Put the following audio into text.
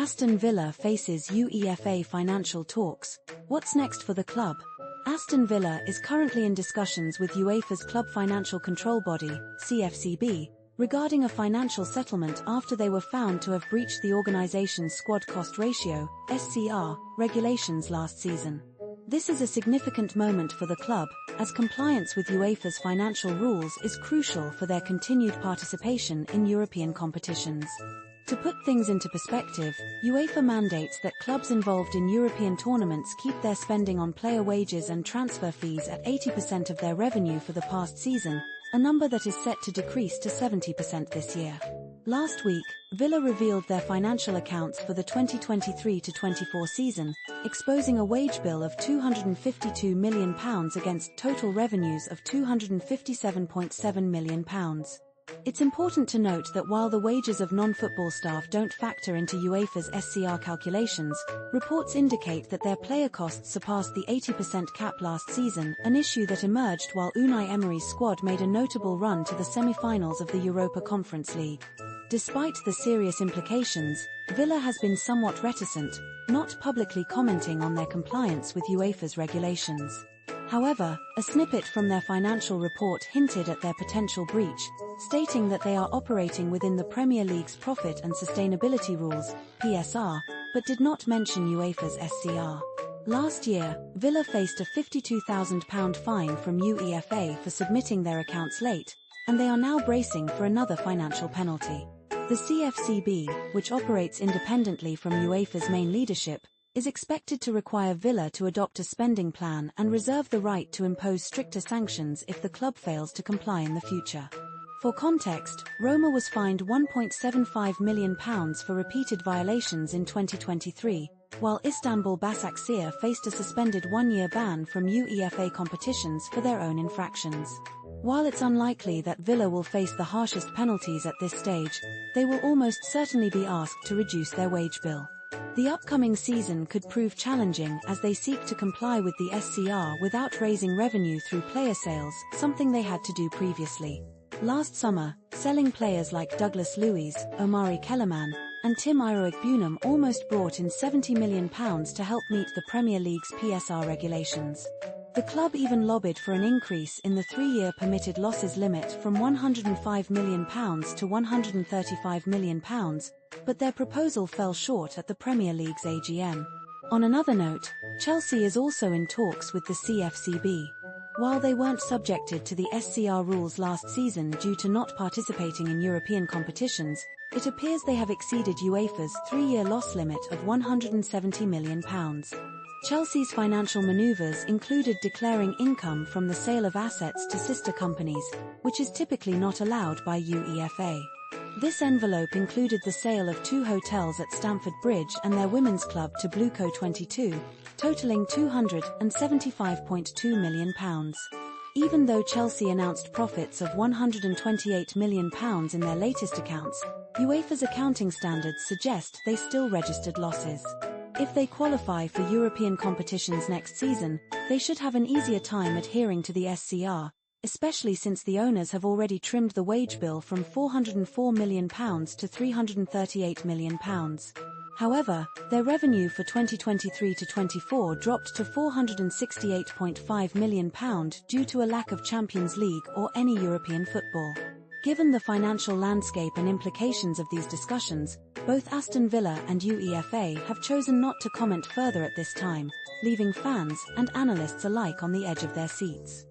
Aston Villa faces UEFA financial talks. What's next for the club? Aston Villa is currently in discussions with UEFA's club financial control body, CFCB, regarding a financial settlement after they were found to have breached the organization's squad cost ratio, SCR, regulations last season. This is a significant moment for the club, as compliance with UEFA's financial rules is crucial for their continued participation in European competitions. To put things into perspective, UEFA mandates that clubs involved in European tournaments keep their spending on player wages and transfer fees at 80% of their revenue for the past season, a number that is set to decrease to 70% this year. Last week, Villa revealed their financial accounts for the 2023-24 season, exposing a wage bill of £252 million against total revenues of £257.7 million. It's important to note that while the wages of non-football staff don't factor into UEFA's SCR calculations, reports indicate that their player costs surpassed the 80% cap last season, an issue that emerged while Unai Emery's squad made a notable run to the semi-finals of the Europa Conference League. Despite the serious implications, Villa has been somewhat reticent, not publicly commenting on their compliance with UEFA's regulations. However, a snippet from their financial report hinted at their potential breach, stating that they are operating within the Premier League's Profit and Sustainability Rules, PSR, but did not mention UEFA's SCR. Last year, Villa faced a £52,000 fine from UEFA for submitting their accounts late, and they are now bracing for another financial penalty. The CFCB, which operates independently from UEFA's main leadership, is expected to require Villa to adopt a spending plan and reserve the right to impose stricter sanctions if the club fails to comply in the future. For context, Roma was fined £1.75 million for repeated violations in 2023, while Istanbul Başakşehir faced a suspended one-year ban from UEFA competitions for their own infractions. While it's unlikely that Villa will face the harshest penalties at this stage, they will almost certainly be asked to reduce their wage bill. The upcoming season could prove challenging as they seek to comply with the SCR without raising revenue through player sales, something they had to do previously. Last summer, selling players like Douglas Luiz, Omari Kellerman, and Tim Iroegbunam almost brought in £70 million to help meet the Premier League's PSR regulations. The club even lobbied for an increase in the 3-year permitted losses limit from £105 million to £135 million, but their proposal fell short at the Premier League's AGM. On another note, Chelsea is also in talks with the CFCB. While they weren't subjected to the SCR rules last season due to not participating in European competitions, it appears they have exceeded UEFA's 3-year loss limit of £170 million. Chelsea's financial maneuvers included declaring income from the sale of assets to sister companies, which is typically not allowed by UEFA. This envelope included the sale of 2 hotels at Stamford Bridge and their women's club to Blueco 22, totaling £275.2 million. Even though Chelsea announced profits of £128 million in their latest accounts, UEFA's accounting standards suggest they still registered losses. If they qualify for European competitions next season, they should have an easier time adhering to the SCR, especially since the owners have already trimmed the wage bill from £404 million to £338 million. However, their revenue for 2023-24 dropped to £468.5 million due to a lack of Champions League or any European football. Given the financial landscape and implications of these discussions, both Aston Villa and UEFA have chosen not to comment further at this time, leaving fans and analysts alike on the edge of their seats.